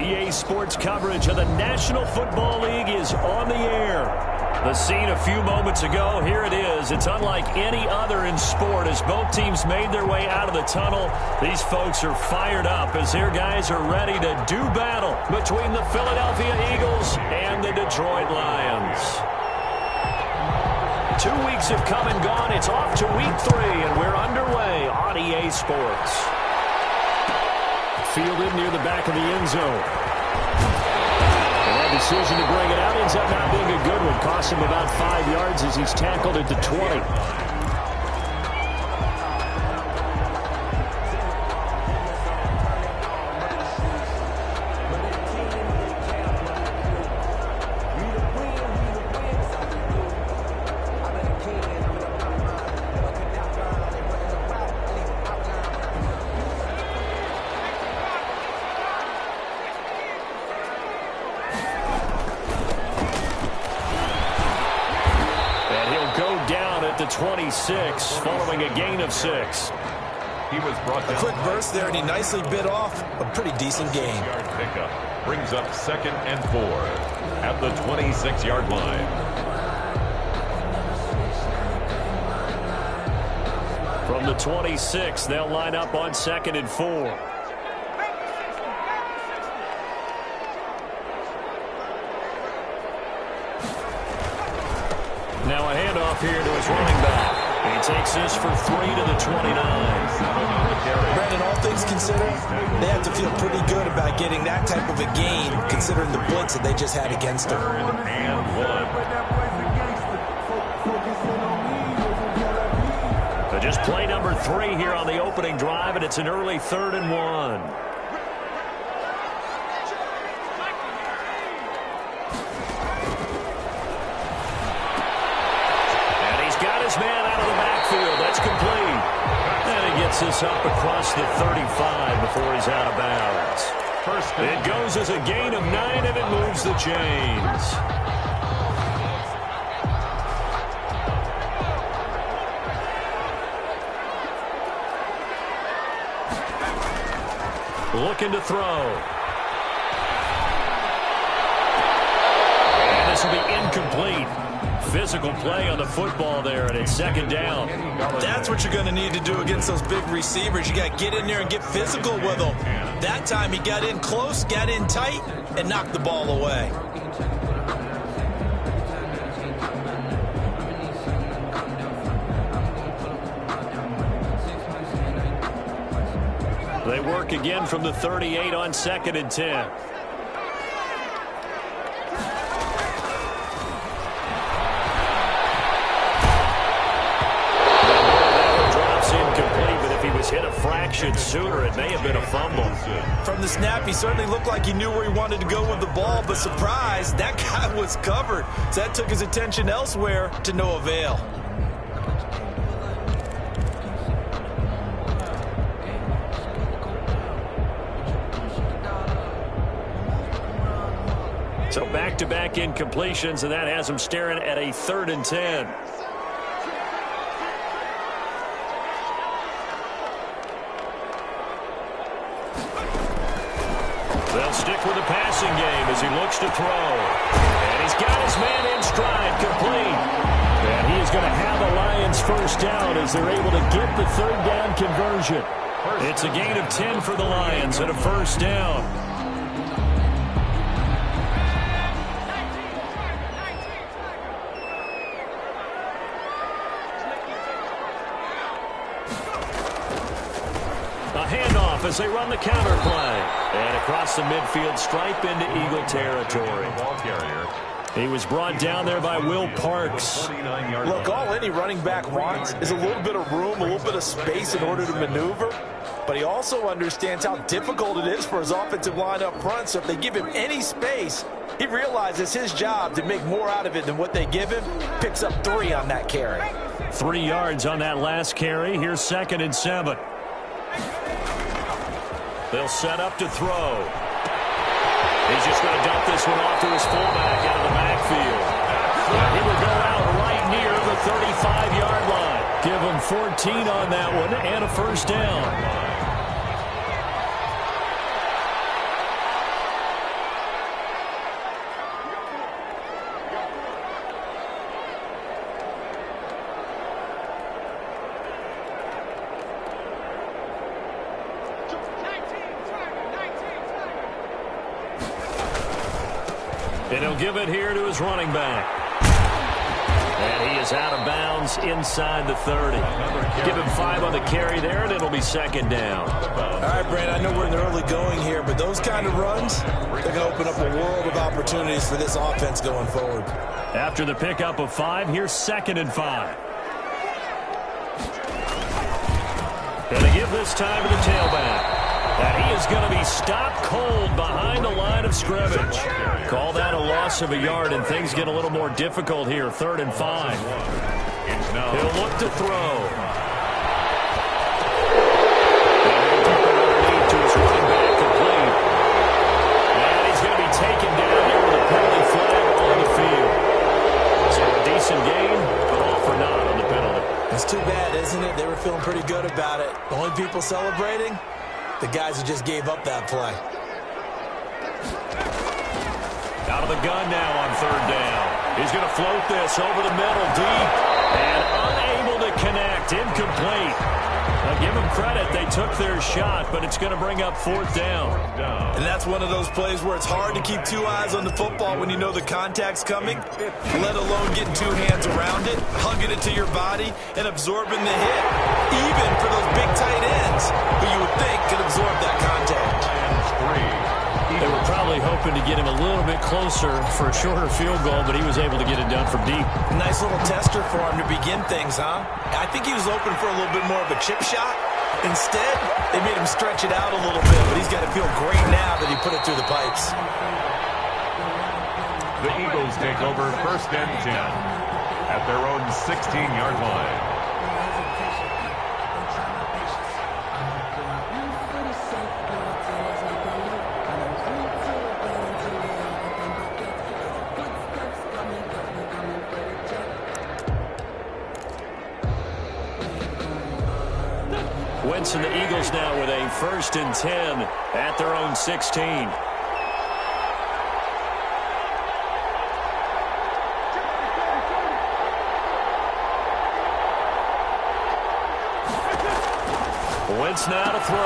EA Sports coverage of the National Football League is on the air. The scene a few moments ago, here it is. It's unlike any other in sport as both teams made their way out of the tunnel. These folks are fired up as their guys are ready to do battle between the Philadelphia Eagles and the Detroit Lions. 2 weeks have come and gone. It's off to week 3, and we're underway on EA Sports. Fielded near the back of the end zone. And that decision to bring it out ends up not being a good one. Cost him about 5 yards as he's tackled at the 20. The 26, following a gain of 6. He was brought down. A quick burst there, and he nicely bit off a pretty decent gain. Pickup brings up 2nd and 4 at the 26-yard line. From the 26, they'll line up on 2nd and 4. Now a handoff here to his running back. He takes this for 3 to the 29. Brandon, all things considered, they have to feel pretty good about getting that type of a gain, considering the blitz that they just had against them. And 1. So just play number 3 here on the opening drive, and it's an early 3rd and 1. Man out of the backfield. That's complete. And he gets this up across the 35 before he's out of bounds. It goes as a gain of 9, and it moves the chains. Looking to throw. And this will be incomplete. Physical play on the football there, and it's 2nd down. That's what you're going to need to do against those big receivers. You got to get in there and get physical with them. That time he got in close, got in tight, and knocked the ball away. They work again from the 38 on 2nd and 10. Hit a fraction sooner, it may have been a fumble. From the snap, he certainly looked like he knew where he wanted to go with the ball, but surprise, that guy was covered. So that took his attention elsewhere to no avail. So back-to-back incompletions, and that has him staring at a 3rd and 10. They'll stick with the passing game as he looks to throw. And he's got his man in stride, complete. And he is going to have a Lions 1st down as they're able to get the 3rd down conversion. It's a gain of 10 for the Lions and a 1st down. A handoff as they run the counter play. And across the midfield stripe into Eagle territory. He was brought down there by Will Parks. Look, all any running back wants is a little bit of room, a little bit of space in order to maneuver. But he also understands how difficult it is for his offensive line up front. So if they give him any space, he realizes his job to make more out of it than what they give him. Picks up 3 on that carry. 3 yards on that last carry. Here's 2nd and 7. They'll set up to throw. He's just going to dump this one off to his fullback out of the backfield. He will go out right near the 35-yard line. Give him 14 on that one and a 1st down. And he'll give it here to his running back. And he is out of bounds inside the 30. Give him 5 on the carry there, and it'll be second down. All right, Brandon, I know we're in the early going here, but those kind of runs, they're going to open up a world of opportunities for this offense going forward. After the pickup of 5, here's 2nd and 5. And they give this time to the tailback. And he is going to be stopped cold behind the line of scrimmage. Call that a loss of a yard, and things get a little more difficult here. 3rd and 5. He'll look to throw. Underneath to his running back, complete. And he's going to be taken down there with a penalty flag on the field. So a decent gain, but all for naught on the penalty. It's too bad, isn't it? They were feeling pretty good about it. The only people celebrating, the guys who just gave up that play. Out of the gun now on 3rd down. He's going to float this over the middle deep. And unable to connect. Incomplete. Now give them credit. They took their shot, but it's going to bring up 4th down. And that's one of those plays where it's hard to keep 2 eyes on the football when you know the contact's coming, let alone getting 2 hands around it, hugging it to your body, and absorbing the hit. Even for those big tight ends who you would think could absorb that contact. They were probably hoping to get him a little bit closer for a shorter field goal, but he was able to get it done from deep. Nice little tester for him to begin things, huh? I think he was open for a little bit more of a chip shot. Instead, they made him stretch it out a little bit, but he's got to feel great now that he put it through the pipes. The Eagles take over 1st and 10 at their own 16-yard line. Wentz and the Eagles now with a 1st and 10 at their own 16. Wentz now to throw.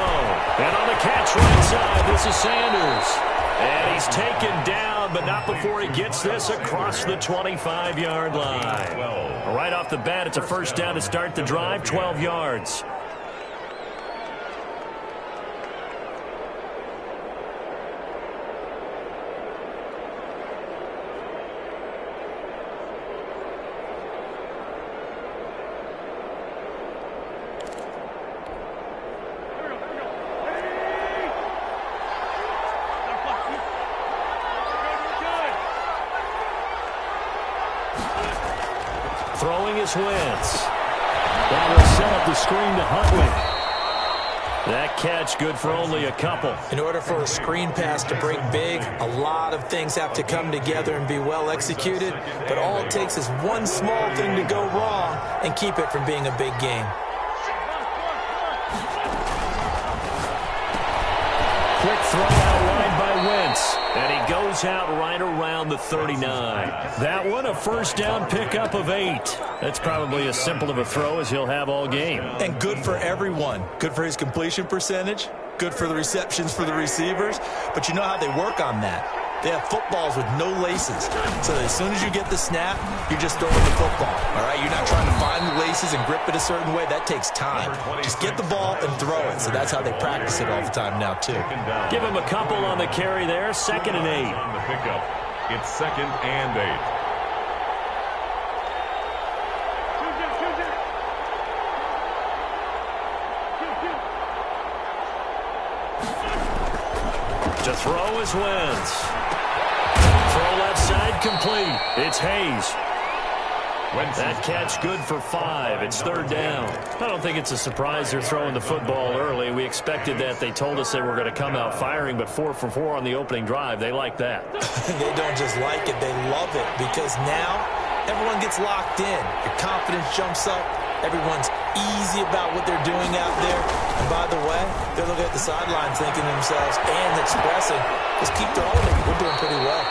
And on the catch right side, this is Sanders. And he's taken down, but not before he gets this across the 25-yard line. Right off the bat, it's a 1st down to start the drive, 12 yards. Throwing is Wentz. That will set up the screen to Huntley. That catch good for only a couple. In order for a screen pass to break big, a lot of things have to come together and be well executed. But all it takes is one small thing to go wrong and keep it from being a big game. Quick throw out wide by Wentz. And he goes out right around the 39. That one, a 1st down pickup of 8. That's probably as simple of a throw as he'll have all game. And good for everyone. Good for his completion percentage. Good for the receptions for the receivers. But you know how they work on that. They have footballs with no laces. So as soon as you get the snap, you're just throwing the football. All right, you're not trying to find the laces and grip it a certain way. That takes time. Just get the ball and throw it. So that's how they practice it all the time now, too. Give him a couple on the carry there. 2nd and 8. On the pickup, it's 2nd and 8. To throw is Wentz. Throw left side complete. It's Hayes. That catch good for 5. It's 3rd down. I don't think it's a surprise they're throwing the football early. We expected that. They told us they were going to come out firing, but 4 for 4 on the opening drive. They like that. They don't just like it. They love it because now everyone gets locked in. Your confidence jumps up. Everyone's easy about what they're doing out there. And by the way, they're looking at the sidelines thinking to themselves and expressing, just keep throwing it. We're doing pretty well.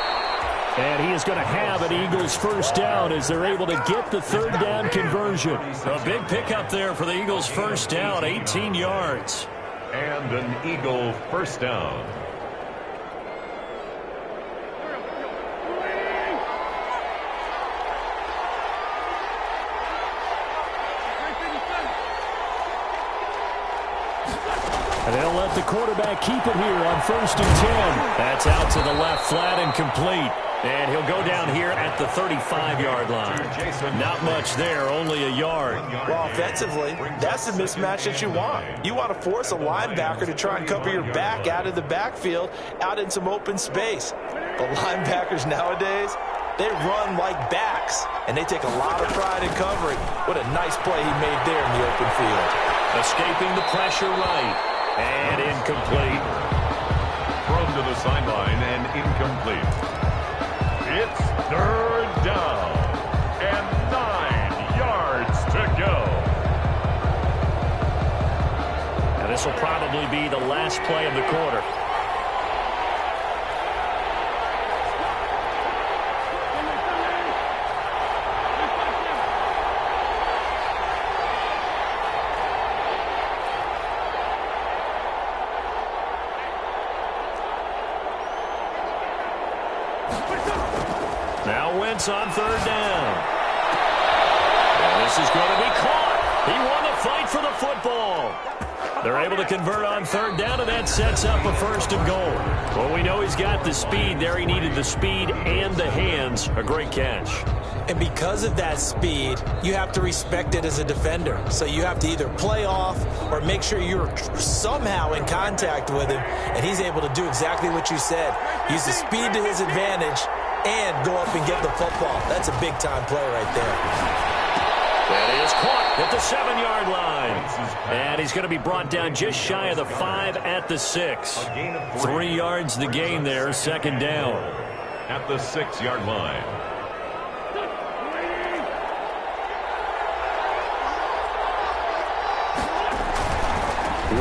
And he is going to have an Eagles 1st down as they're able to get the 3rd down conversion. A big pickup there for the Eagles 1st down, 18 yards. And an Eagle 1st down. And they'll let the quarterback keep it here on 1st and 10. That's out to the left, flat and complete. And he'll go down here at the 35-yard line. Not much there, only a yard. Well, offensively, that's the mismatch that you want. You want to force a linebacker to try and cover your back out of the backfield, out in some open space. But linebackers nowadays, they run like backs, and they take a lot of pride in covering. What a nice play he made there in the open field. Escaping the pressure right, and incomplete. Thrown to the sideline and incomplete. It's 3rd down and 9 yards to go. And this will probably be the last play of the quarter. Now Wentz on 3rd down. And this is going to be caught. He won the fight for the football. They're able to convert on 3rd down, and that sets up a 1st and goal. Well, we know he's got the speed there. He needed the speed and the hands. A great catch. And because of that speed, you have to respect it as a defender. So you have to either play off or make sure you're somehow in contact with him. And he's able to do exactly what you said. Use the speed to his advantage and go up and get the football. That's a big-time play right there. That is caught at the 7-yard line. And he's going to be brought down just shy of the 5 at the 6. 3 yards the gain there, 2nd down. At the 6-yard line.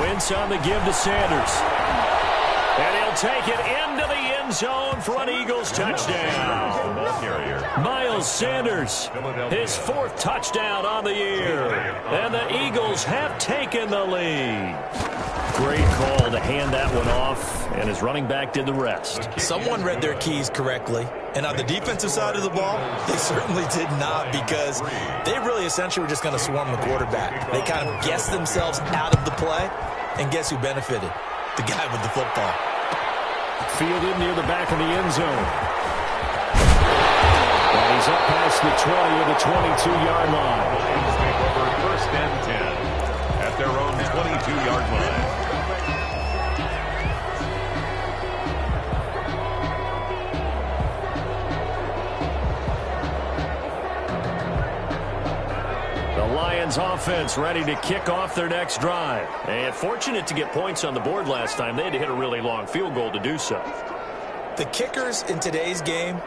Wentz on the give to Sanders. And he'll take it into the end zone for an Eagles touchdown. Miles Sanders, his 4th touchdown on the year. And the Eagles have taken the lead. Great call to hand that one off, and his running back did the rest. Someone read their keys correctly. And on the defensive side of the ball, they certainly did not, because they really essentially were just going to swarm the quarterback. They kind of guessed themselves out of the play, and guess who benefited? The guy with the football. Fielded near the back of the end zone. And he's up past the 20 of the 22-yard line. He's take over 1st and 10 at their own 22-yard line. Lions offense ready to kick off their next drive. And fortunate to get points on the board last time. They had to hit a really long field goal to do so. The kickers in today's game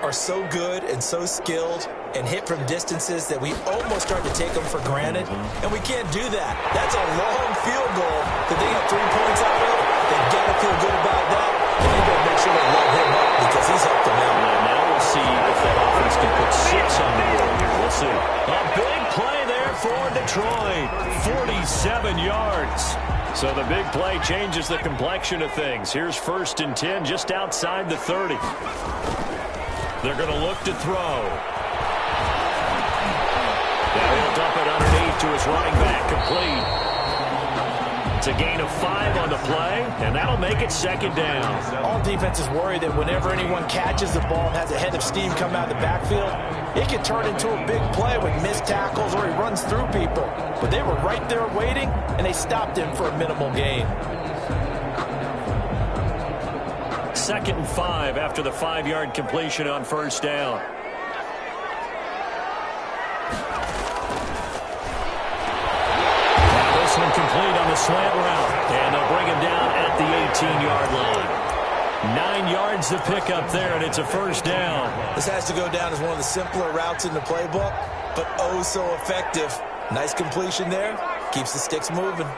are so good and so skilled and hit from distances that we almost start to take them for granted. And we can't do that. That's a long field goal that they got 3 points out of. They've got to feel good about that. And they got to make sure they load him up because he's helped them out. And now we'll see if that offense can put 6 on the board here. We'll see. A big play there for Detroit. 47 yards. So the big play changes the complexion of things. Here's 1st and 10 just outside the 30. They're going to look to throw. Now he'll dump it underneath to his running back, complete. It's a gain of 5 on the play, and that'll make it 2nd down. All defenses worry that whenever anyone catches the ball and has a head of steam come out of the backfield, it can turn into a big play with missed tackles or he runs through people. But they were right there waiting, and they stopped him for a minimal gain. 2nd and 5 after the 5-yard completion on 1st down. Now this one complete on the slant route, and they'll bring him down at the 18-yard line. 9 yards to pick up there, and it's a 1st down. This has to go down as one of the simpler routes in the playbook, but oh so effective. Nice completion there. Keeps the sticks moving.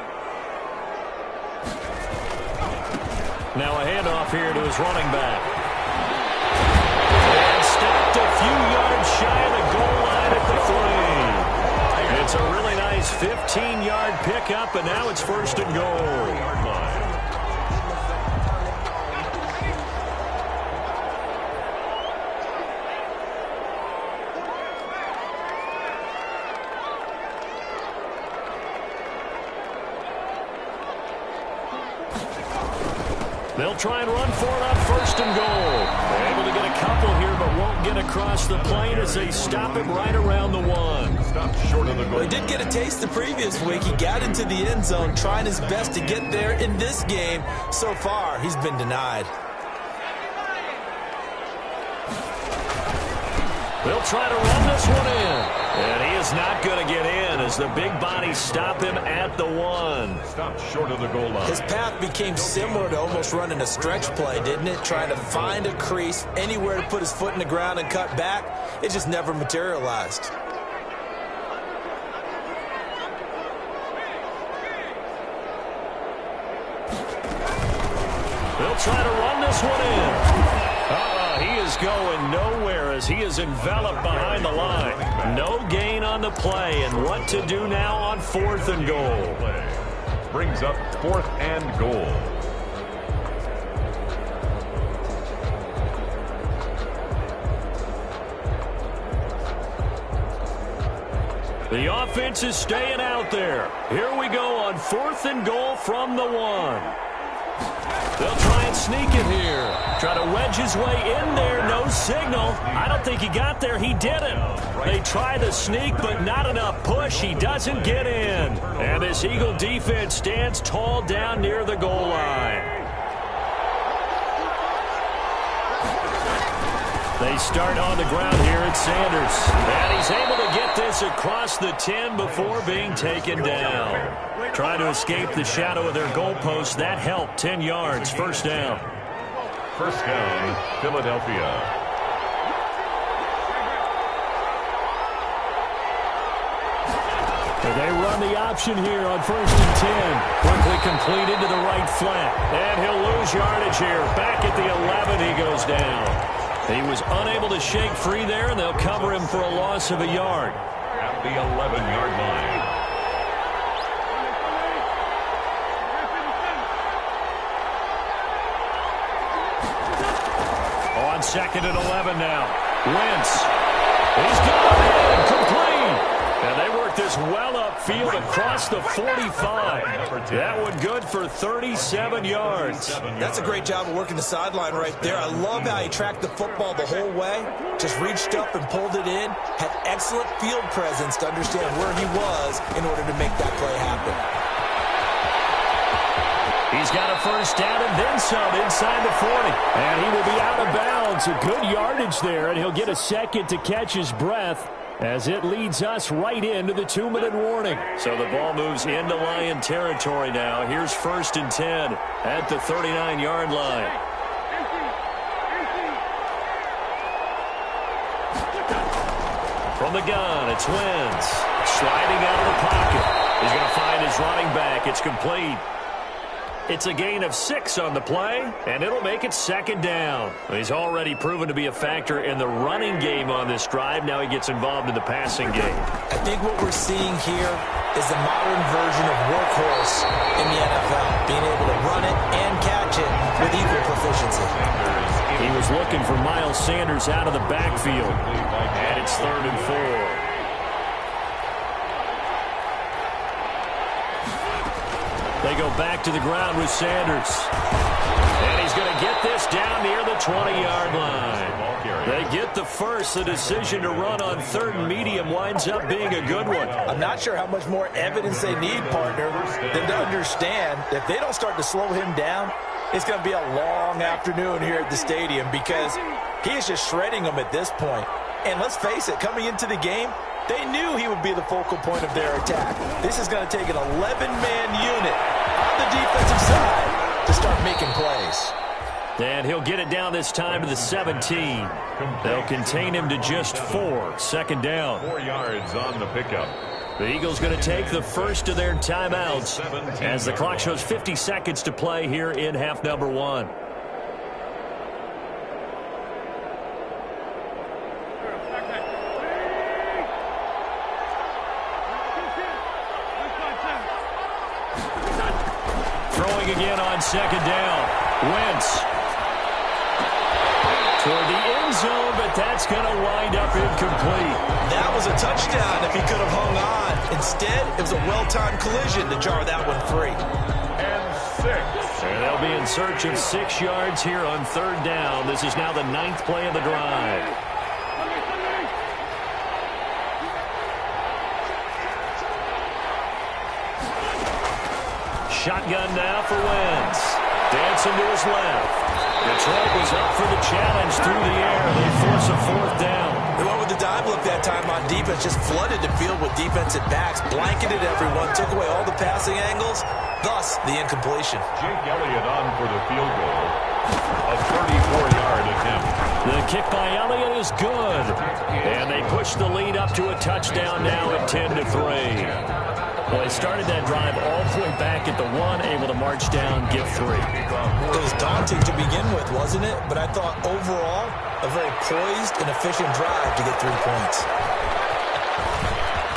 Now a handoff here to his running back. And stopped a few yards shy of the goal line at the 3. It's a really nice 15-yard pickup, and now it's 1st and goal. They'll try and run for it on first and goal. They're able to get a couple here, but won't get across the plane as they stop him right around the one. Stop short of the goal. Well, he did get a taste the previous week. He got into the end zone, trying his best to get there in this game. So far, he's been denied. They'll try to run this one in. And he is not going to get in as the big bodies stop him at the one. Stop short of the goal line. His path became similar to almost running a stretch play, didn't it? Trying to find a crease, anywhere to put his foot in the ground and cut back. It just never materialized. They'll try to run this one in. He is going nowhere as he is enveloped behind the line. No gain on the play, and what to do now on fourth and goal. Brings up fourth and goal. The offense is staying out there. Here we go on fourth and goal from the one. They'll try and sneak it here. Try to wedge his way in there. No signal. I don't think he got there. He didn't. They try the sneak, but not enough push. He doesn't get in. And this Eagle defense stands tall down near the goal line. They start on the ground here at Sanders. And he's able to get this across the 10 before being taken down. Trying to escape the shadow of their goalpost. That helped. 10 yards. First down. First down, Philadelphia. They run the option here on first and 10. Quickly completed to the right flat. And he'll lose yardage here. Back at the 11, he goes down. He was unable to shake free there, and they'll cover him for a loss of a yard. At the 11-yard line. On second and 11 now. Wentz. He's got it. Complete. And they work this well upfield across the 45. That one good for 37 yards. That's a great job of working the sideline right there. I love how he tracked the football the whole way. Just reached up and pulled it in. Had excellent field presence to understand where he was in order to make that play happen. He's got a first down and then some inside the 40. And he will be out of bounds. A good yardage there, and he'll get a second to catch his breath as it leads us right into the 2-minute warning. So the ball moves into Lion territory now. Here's first and 10 at the 39-yard line. From the gun, it's Wentz. Sliding out of the pocket. He's going to find his running back. It's complete. It's a gain of 6 on the play, and it'll make it second down. He's already proven to be a factor in the running game on this drive. Now he gets involved in the passing game. I think what we're seeing here is the modern version of workhorse in the NFL, being able to run it and catch it with equal proficiency. He was looking for Miles Sanders out of the backfield, and it's 3rd and 4. They go back to the ground with Sanders. And he's going to get this down near the 20-yard line. They get the first. The decision to run on 3rd and medium winds up being a good one. I'm not sure how much more evidence they need, partner, than to understand that if they don't start to slow him down, it's going to be a long afternoon here at the stadium because he is just shredding them at this point. And let's face it, coming into the game, they knew he would be the focal point of their attack. This is going to take an 11-man unit on the defensive side to start making plays. And he'll get it down this time to the 17. They'll contain him to just 4. Second down. 4 yards on the pickup. The Eagles going to take the first of their timeouts as the clock shows 50 seconds to play here in half number 1. Throwing again on second down. Wentz toward the end zone, but that's going to wind up incomplete. That was a touchdown if he could have hung on. Instead, it was a well-timed collision to jar that one free. And 6. And they'll be in search of 6 yards here on 3rd down. This is now the 9th play of the drive. Shotgun now for Wentz. Dancing to his left. Detroit was up for the challenge through the air. They force a 4th down. They went with the dive look that time on defense. Just flooded the field with defensive backs. Blanketed everyone. Took away all the passing angles. Thus, the incompletion. Jake Elliott on for the field goal. A 34-yard attempt. The kick by Elliott is good. And they push the lead up to a touchdown now at 10-3. Well, they started that drive all the way back at the 1, able to march down, give 3. It was daunting to begin with, wasn't it? But I thought overall, a very poised and efficient drive to get 3 points.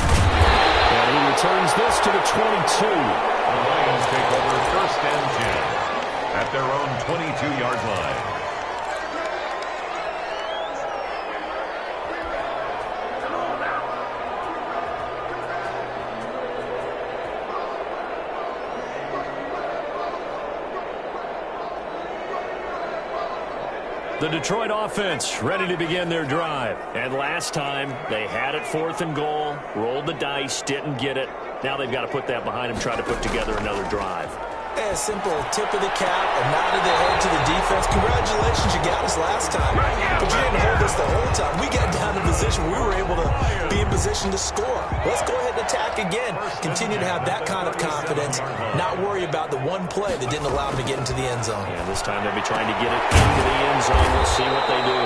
And he returns this to the 22. The Lions take over 1st and 10 at their own 22-yard line. The Detroit offense ready to begin their drive. And last time, they had it 4th and goal, rolled the dice, didn't get it. Now they've got to put that behind them, try to put together another drive. A simple tip of the cap, a nod of the head to the defense. Congratulations, you got us last time. But you didn't hold us the whole time. We got down to position. We were able to be in position to score. Let's go ahead and attack again. Continue to have that kind of confidence. Not worry about the one play that didn't allow them to get into the end zone. And this time they'll be trying to get it into the end zone. We'll see what they do.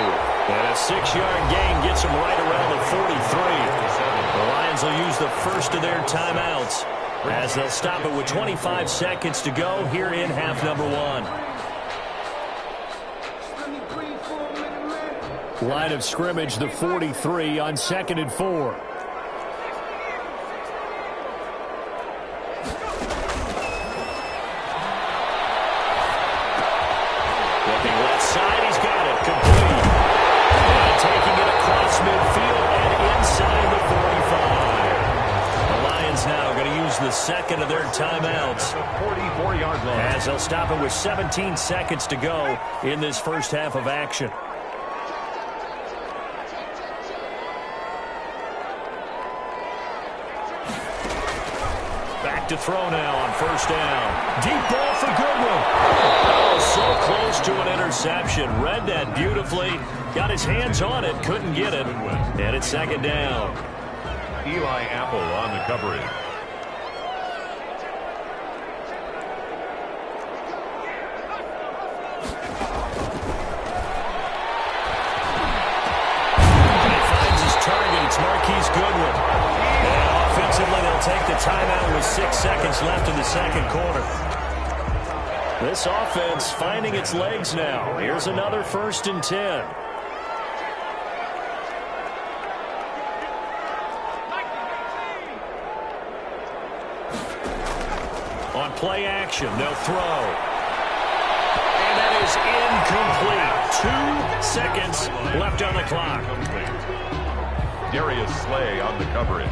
And a 6-yard gain gets them right around the 43. The Lions will use the first of their timeouts as they'll stop it with 25 seconds to go here in half number 1. Line of scrimmage, the 43 on 2nd and 4. Looking left side, he's got it, complete. And taking it across midfield and inside the 45. The Lions now going to use the second of their timeouts. The 44-yard line. As they'll stop it with 17 seconds to go in this first half of action. Back to throw now on 1st down. Deep ball for Goodwin. Oh, so close to an interception. Read that beautifully. Got his hands on it. Couldn't get it. And it's 2nd down. Eli Apple on the coverage. Marquise Goodwin. And offensively, they'll take the timeout with 6 seconds left in the 2nd quarter. This offense finding its legs now. Here's another 1st and 10. On play action, they'll throw. And that is incomplete. 2 seconds left on the clock. Darius Slay on the coverage.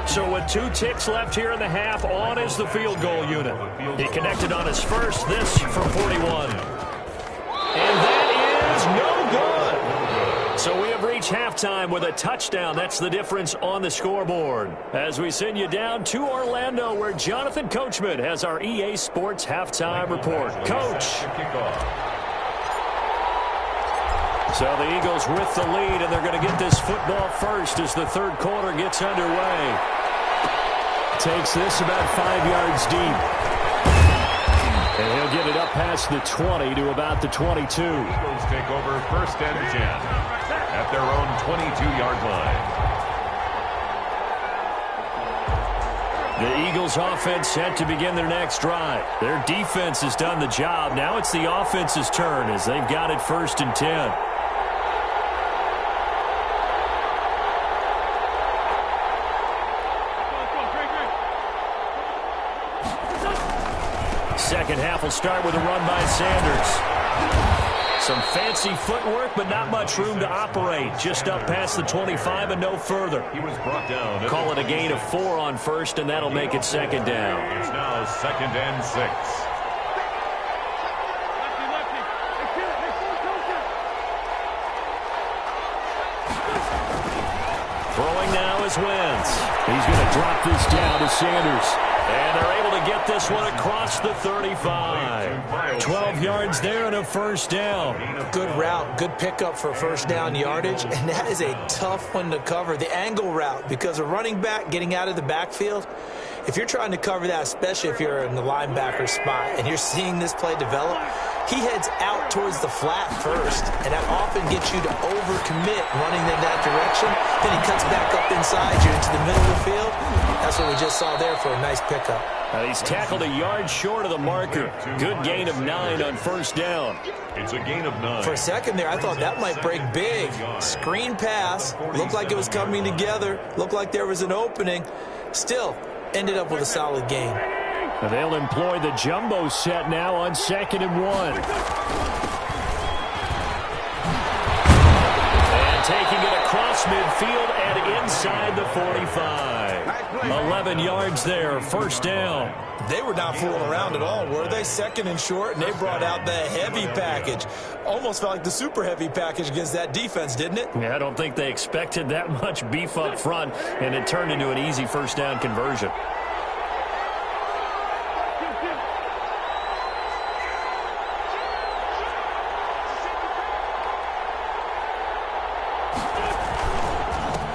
So with 2 ticks left here in the half, on is the field goal unit. He connected on his first, this for 41. And that is no good. So we have reached halftime with a touchdown. That's the difference on the scoreboard. As we send you down to Orlando, where Jonathan Coachman has our EA Sports halftime report. Coach. So the Eagles with the lead, and they're going to get this football first as the 3rd quarter gets underway. Takes this about 5 yards deep. And he'll get it up past the 20 to about the 22. Eagles take over 1st and 10 at their own 22-yard line. The Eagles offense set to begin their next drive. Their defense has done the job. Now it's the offense's turn as they've got it 1st and 10. Second half will start with a run by Sanders. Some fancy footwork, but not much room to operate. Just up past the 25 and no further. He was brought down. Call it a gain of 4 on 1st, and that'll make it 2nd down. It's now 2nd and 6. is Wentz. He's going to drop this down to Sanders. And they're able to get this one across the 35. 12 yards there and a first down. Good route, good pickup for first down yardage, and that is a tough one to cover. The angle route, because a running back getting out of the backfield, if you're trying to cover that, especially if you're in the linebacker spot and you're seeing this play develop, he heads out towards the flat first, and that often gets you to overcommit running in that direction. Then he cuts back up inside you into the middle of the field. That's what we just saw there for a nice pickup. He's tackled a yard short of the marker. Good gain of 9 on first down. It's a gain of 9. For a second there, I thought that might break big. Screen pass. Looked like it was coming together. Looked like there was an opening. Still, ended up with a solid gain. They'll employ the jumbo set now on 2nd and 1. And taking it across midfield and inside the 45. 11 yards there, first down. They were not fooling around at all, were they? 2nd and short, and they brought out the heavy package. Almost felt like the super heavy package against that defense, didn't it? Yeah, I don't think they expected that much beef up front, and it turned into an easy first down conversion.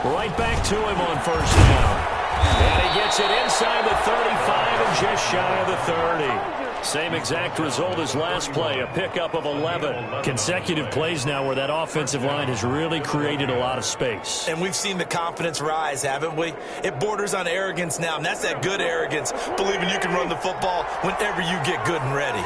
Right back to him on first down. And he gets it inside the 35 and just shy of the 30. Same exact result as last play, a pickup of 11. Consecutive plays now where that offensive line has really created a lot of space. And we've seen the confidence rise, haven't we? It borders on arrogance now, and that's that good arrogance, believing you can run the football whenever you get good and ready.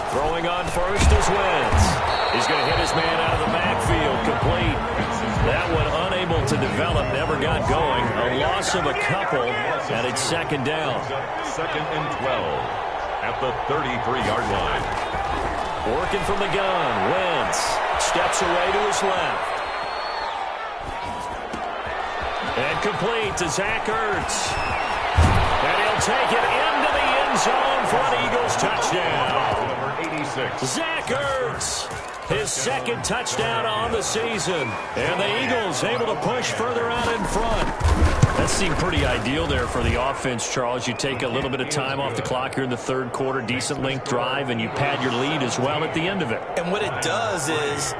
Throwing on first is Wentz. He's going to hit his man out of the backfield, complete. That one unable to develop, never got going. A loss of a couple, and it's 2nd down. 2nd and 12 at the 33-yard line. Working from the gun, Wentz steps away to his left. And complete to Zach Ertz. And he'll take it into the end zone for an Eagles touchdown. Number 86. Zach Ertz, his 2nd touchdown on the season. And the Eagles able to push further out in front. That seemed pretty ideal there for the offense, Charles. You take a little bit of time off the clock here in the 3rd quarter, decent length drive, and you pad your lead as well at the end of it. And what it does is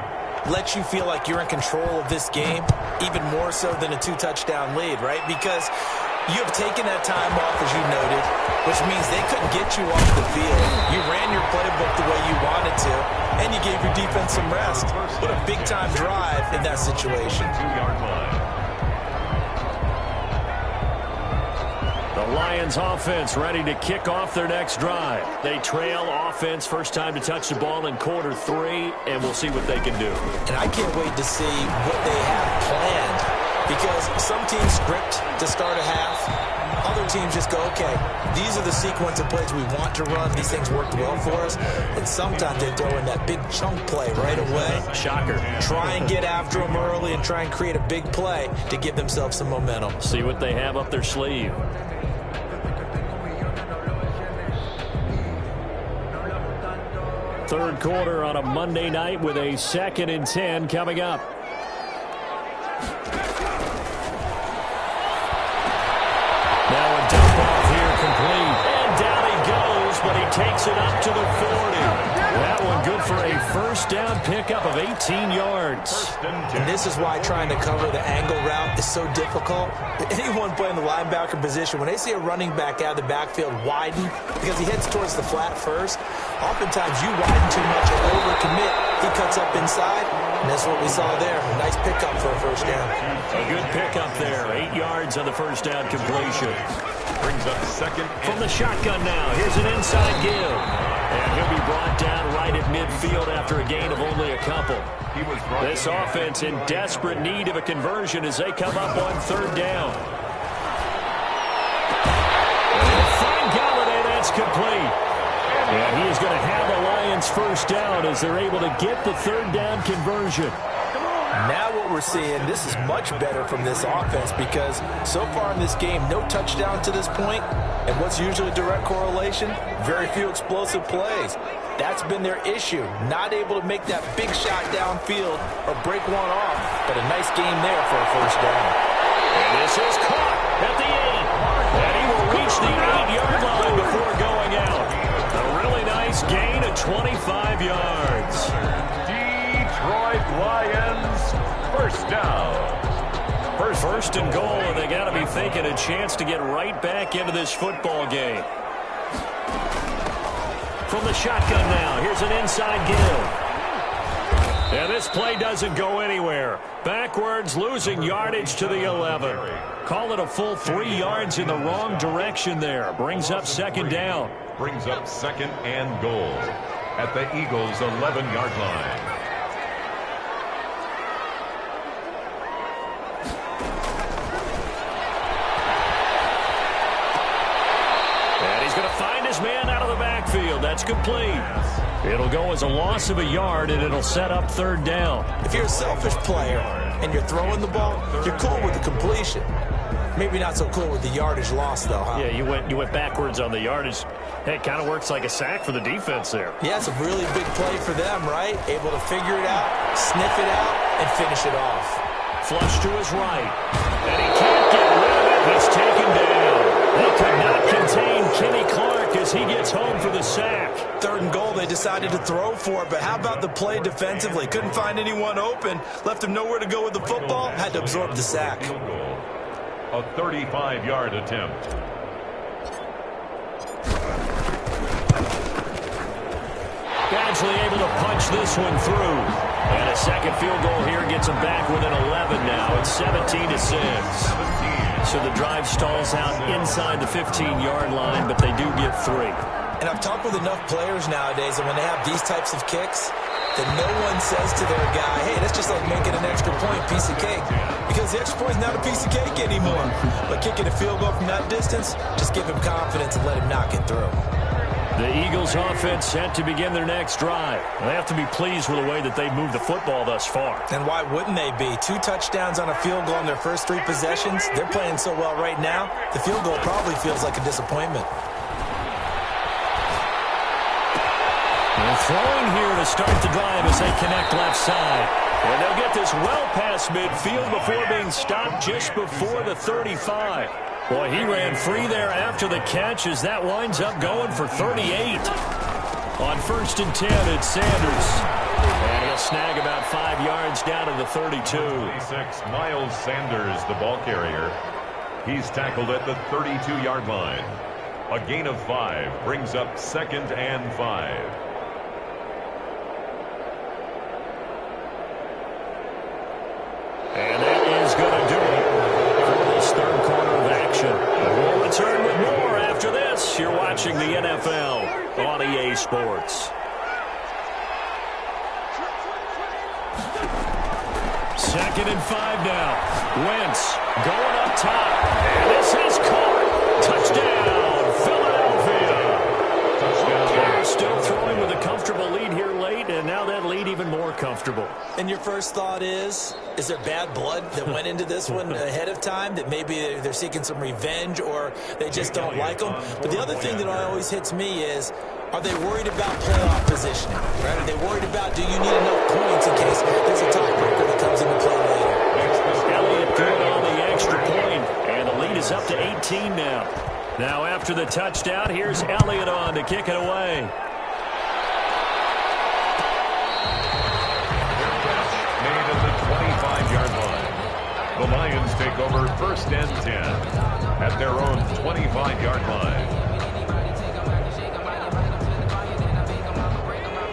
let you feel like you're in control of this game, even more so than a 2-touchdown lead, right? Because you have taken that time off, as you noted, which means they couldn't get you off the field. You ran your playbook the way you wanted to, and you gave your defense some rest. What a big-time drive in that situation. 2-yard line. The Lions offense ready to kick off their next drive. They trail offense, first time to touch the ball in quarter 3, and we'll see what they can do. And I can't wait to see what they have planned. Because some teams script to start a half. Other teams just go, okay, these are the sequence of plays we want to run. These things worked well for us. And sometimes they throw in that big chunk play right away. Shocker. Try and get after them early and try and create a big play to give themselves some momentum. See what they have up their sleeve. Third quarter on a Monday night with a 2nd and 10 coming up. Now a dump off here complete. And down he goes, but he takes it up to the 40. That one good for a first down pickup of 18 yards. And this is why trying to cover the angle route is so difficult. Anyone playing the linebacker position, when they see a running back out of the backfield widen, because he heads towards the flat first, oftentimes you widen too much and overcommit. He cuts up inside, and that's what we saw there. A nice pickup for a first down. A good pickup there. 8 yards on the first down completion. Brings up 2nd. From the shotgun now, here's an inside give. And he'll be brought down right at midfield after a gain of only a couple. This offense in desperate need of a conversion as they come up on 3rd down. And thank Galladay, that's complete. And he is going to have the Lions first down as they're able to get the 3rd down conversion. Now what we're seeing, this is much better from this offense because so far in this game, no touchdown to this point, and what's usually a direct correlation? Very few explosive plays. That's been their issue, not able to make that big shot downfield or break one off, but a nice game there for a first down. And this is caught at the 8, and he will reach the 8-yard line before going out. A really nice gain of 25 yards. Detroit Lions, first down. First and goal, and they got to be thinking a chance to get right back into this football game. From the shotgun now, here's an inside give. And this play doesn't go anywhere. Backwards, losing yardage to the 11. Call it a full 3 yards in the wrong direction there. Brings up second down. Brings up second and goal at the Eagles' 11-yard line. Man out of the backfield. That's complete. It'll go as a loss of a yard, and it'll set up third down. If you're a selfish player and you're throwing the ball, you're cool with the completion. Maybe not so cool with the yardage loss, though, huh? Yeah, you went backwards on the yardage. Hey, it kind of works like a sack for the defense there. Yeah, it's a really big play for them, right? Able to figure it out, sniff it out, and finish it off. Flush to his right. And he can't get rid of it. He's taken down. They could not contain Kenny Clark as he gets home for the sack. Third and goal, they decided to throw for it, but how about the play defensively? Couldn't find anyone open, left him nowhere to go with the football, had to absorb the sack. A 35-yard attempt. Badgley able to punch this one through. And a second field goal here gets him back within 11 now. It's 17-6. So the drive stalls out inside the 15-yard line, but they do get 3. And I've talked with enough players nowadays, and when they have these types of kicks, that no one says to their guy, hey, that's just like making an extra point, piece of cake. Because the extra point is not a piece of cake anymore. But kicking a field goal from that distance, just give him confidence and let him knock it through. The Eagles offense set to begin their next drive. They have to be pleased with the way that they've moved the football thus far. And why wouldn't they be? 2 touchdowns on a field goal in their first 3 possessions. They're playing so well right now, the field goal probably feels like a disappointment. And throwing here to start the drive as they connect left side. And they'll get this well past midfield before being stopped just before the 35. Boy, he ran free there after the catch as that winds up going for 38. On first and 10, it's Sanders. And he'll snag about 5 yards down to the 32. 26, Miles Sanders, the ball carrier. He's tackled at the 32-yard line. A gain of 5 brings up second and 5. And that is going to do it for this third quarter of action. We'll return with more after this. You're watching the NFL on EA Sports. Second and 5 now. Wentz going up top. And this is caught. Touchdown, Philadelphia. They're still throwing with a comfortable lead here late, and now that lead even more comfortable. And your first thought is there bad blood that went into this one ahead of time, that maybe they're seeking some revenge or they just don't like them? But the other thing that always hits me is, are they worried about playoff positioning? Right? Are they worried about, do you need enough points in case there's a tiebreaker that comes into play later? Elliott good on the extra point, and the lead is up to 18 now. Now after the touchdown, here's Elliott on to kick it away. Made at the 25-yard line. The Lions take over first and 10 at their own 25-yard line.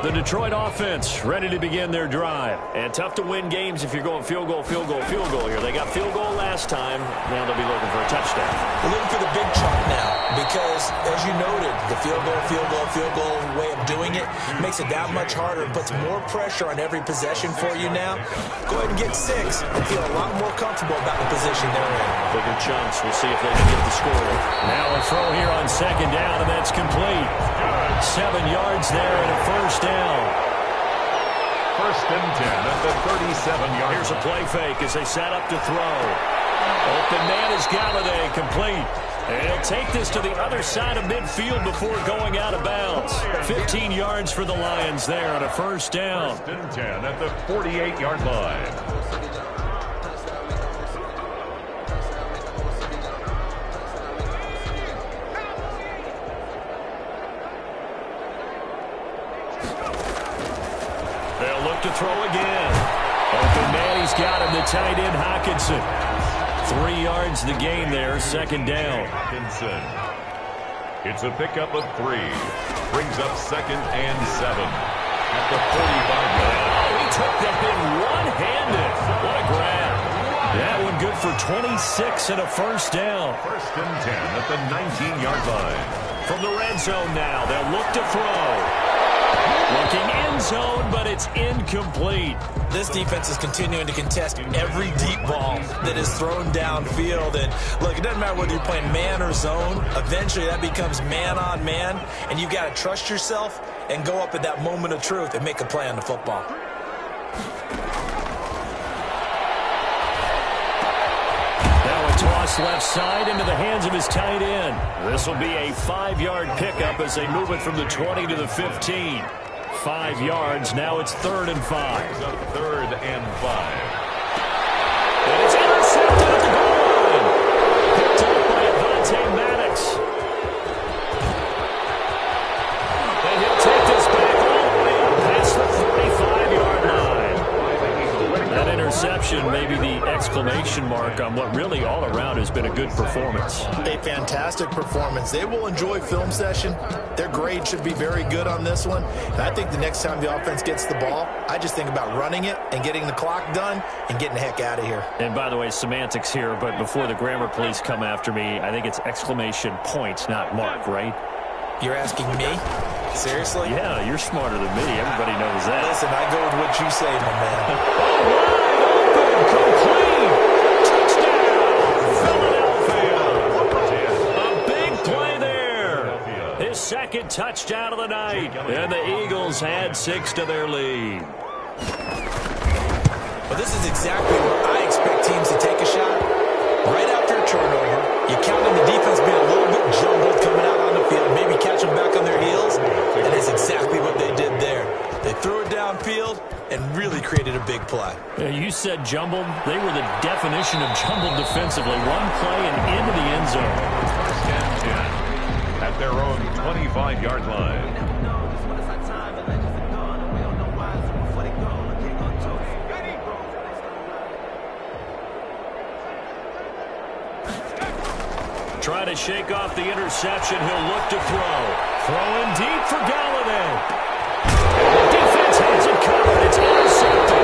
The Detroit offense ready to begin their drive. And tough to win games if you're going field goal, field goal, field goal here. They got field goal last time. Now they'll be looking for a touchdown. They're looking for the big chunk now because, as you noted, the field goal way of doing it makes it that much harder and puts more pressure on every possession for you now. Go ahead and get 6 and feel a lot more comfortable about the position they're in. Bigger chunks. We'll see if they can get the score. Now a throw here on second down, and that's complete. 7 yards there and a first down. First and 10 at the 37-yard. Here's a play fake as they set up to throw. Open man is Galladay, complete. And he'll take this to the other side of midfield before going out of bounds. 15 yards for the Lions there on a first down. First and 10 at the 48-yard line. They'll look to throw again. Open man, he's got him, the tight end Hockenson. 3 yards the gain there, second down. Hockenson. It's a pickup of 3. Brings up second and 7 at the 45-yard. Oh, he took that in one-handed. What a grab. That one good for 26 and a first down. First and 10 at the 19-yard line. From the red zone now, they'll look to throw. Looking end zone, but it's incomplete. This defense is continuing to contest every deep ball that is thrown downfield. And look, it doesn't matter whether you're playing man or zone. Eventually, that becomes man on man. And you've got to trust yourself and go up at that moment of truth and make a play on the football. Now a toss left side into the hands of his tight end. This will be a 5-yard pickup as they move it from the 20 to the 15. 5 yards. Now it's 3rd and 5. Third and 5. And it's intercepted at the goal line. Picked up by Avonte Maddox. And he'll take this back all the way up past the 45-yard line. That interception may be the exclamation mark on what really all around has been a good performance. A fantastic performance. They will enjoy film session. Their grade should be very good on this one. And I think the next time the offense gets the ball, I just think about running it and getting the clock done and getting the heck out of here. And by the way, semantics here, but before the grammar police come after me, I think it's exclamation point, not mark, right? You're asking me? Seriously? Yeah, you're smarter than me. Everybody knows that. Listen, I go with what you say, my man. Complete. Touchdown. Philadelphia. A big play there. His second touchdown of the night. And the Eagles add 6 to their lead. Well, this is exactly where I expect teams to take a shot. Right after a turnover, you count on the defense being a little bit jumbled coming out on the field, maybe catch them back on their heels, and it's exactly what they did there. They threw it downfield and really created a big play. Yeah, you said jumbled. They were the definition of jumbled defensively. One play and into the end zone. First and 10 at their own 25-yard line. Trying to shake off the interception. He'll look to throw. Throwing deep for Galladay. The defense has it covered. It's intercepted.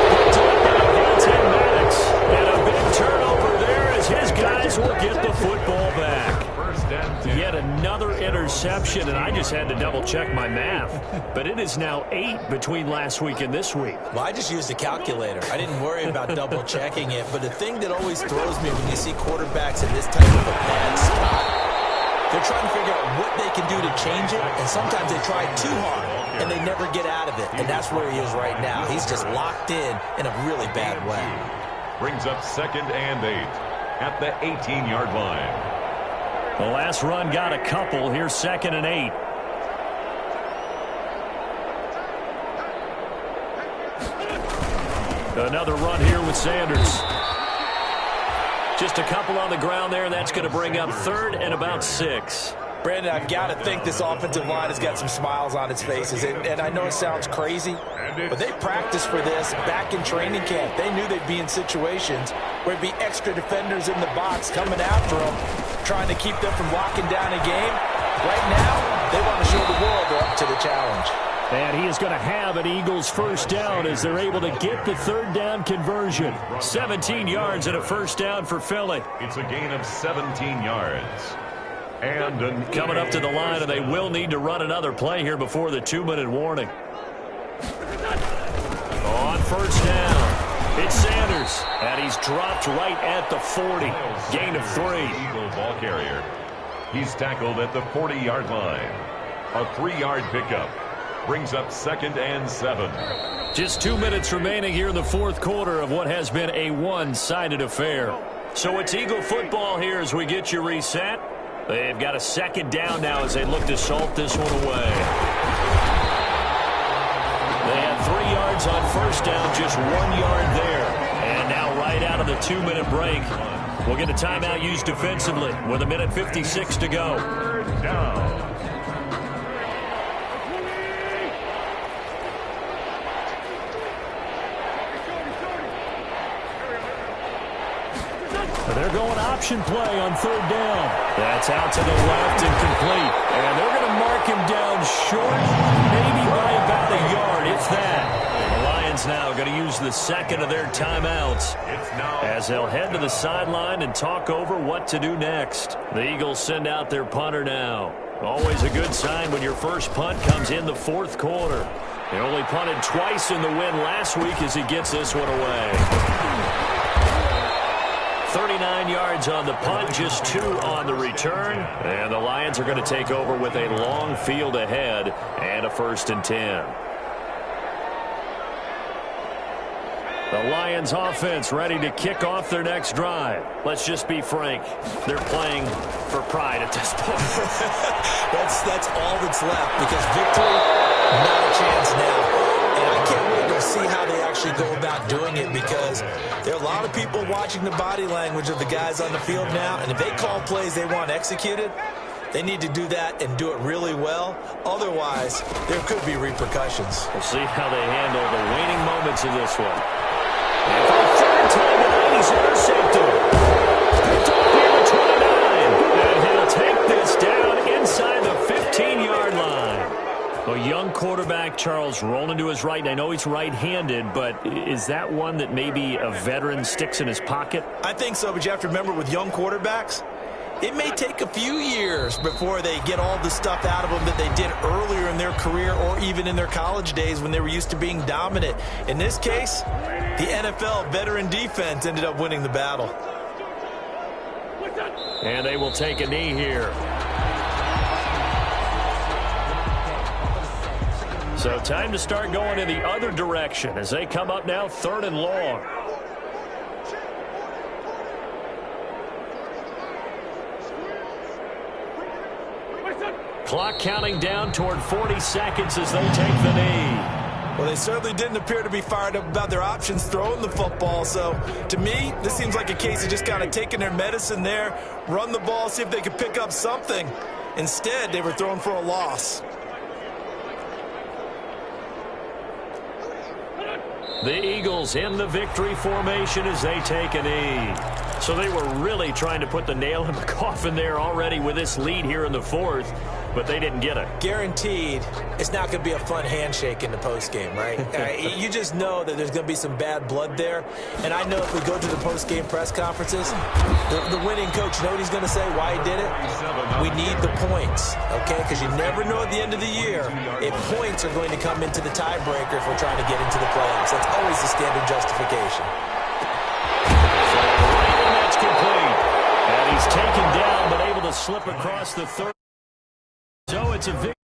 Picked up by Avonte Maddox. And a big turnover there as his guys will get the football back. First and 10. Yet another interception, and I just had to double-check my math. But it is now 8 between last week and this week. Well, I just used a calculator. I didn't worry about double-checking it. But the thing that always throws me when you see quarterbacks in this type of a bad spot, they're trying to figure out what they can do to change it, and sometimes they try too hard, and they never get out of it. And that's where he is right now. He's just locked in a really bad way. Brings up second and 8 at the 18-yard line. The last run got a couple. Here's 2nd and 8. Another run here with Sanders. Just a couple on the ground there. That's going to bring up 3rd and about 6. Brandon, I've got to think this offensive line has got some smiles on its faces. And I know it sounds crazy, but they practiced for this back in training camp. They knew they'd be in situations where it'd be extra defenders in the box coming after them, trying to keep them from locking down a game. Right now, they want to show the world they're up to the challenge. And he is going to have an Eagles first down as they're able to get the 3rd down conversion. 17 yards and a first down for Philly. It's a gain of 17 yards. And coming up to the line, and they will need to run another play here before the 2-minute warning. On first down, it's Sanders, and he's dropped right at the 40. Gain of 3. Eagle ball carrier. He's tackled at the 40-yard line. A 3-yard pickup. Brings up 2nd and 7. Just 2 minutes remaining here in the fourth quarter of what has been a one-sided affair. So it's Eagle football here as we get you reset. They've got a second down now as they look to salt this one away. They had 3 yards on first down, just 1 yard there. And now right out of the 2-minute break, we'll get a timeout used defensively with 1:56 to go. Down. They're going option play on third down. That's out to the left and complete. And they're going to mark him down short, maybe by about a yard, if that. The Lions now going to use the second of their timeouts as they'll head to the sideline and talk over what to do next. The Eagles send out their punter now. Always a good sign when your first punt comes in the fourth quarter. They only punted twice in the win last week as he gets this one away. 39 yards on the punt, just 2 on the return. And the Lions are going to take over with a long field ahead and a 1st and 10. The Lions offense ready to kick off their next drive. Let's just be frank. They're playing for pride at this point. That's all that's left, because victory, not a chance now. And I can't wait to see how they actually go about doing it, because there are a lot of people watching the body language of the guys on the field now, and if they call plays they want executed, they need to do that and do it really well. Otherwise, there could be repercussions. We'll see how they handle the waning moments of this one. And for the third time tonight, he's intercepted. Picked up here at 29. And he'll take this down inside the 15-yard line. A young quarterback, Charles, rolling to his right. And I know he's right-handed, but is that one that maybe a veteran sticks in his pocket? I think so, but you have to remember, with young quarterbacks, it may take a few years before they get all the stuff out of them that they did earlier in their career, or even in their college days when they were used to being dominant. In this case, the NFL veteran defense ended up winning the battle. And they will take a knee here. So time to start going in the other direction as they come up now 3rd and long. Clock counting down toward 40 seconds as they take the knee. Well, they certainly didn't appear to be fired up about their options throwing the football. So, to me, this seems like a case of just kind of taking their medicine there, run the ball, see if they could pick up something. Instead, they were throwing for a loss. The Eagles in the victory formation as they take a knee. So they were really trying to put the nail in the coffin there already with this lead here in the fourth, but they didn't get it. Guaranteed, it's not going to be a fun handshake in the postgame, right? You just know that there's going to be some bad blood there. And I know if we go to the postgame press conferences, the winning coach, you know what he's going to say, why he did it? We need the points, okay? Because you never know at the end of the year if points are going to come into the tiebreaker if we're trying to get into the playoffs. That's always the standard justification. That's complete. And he's taken down but able to slip across the 30. So it's a victory.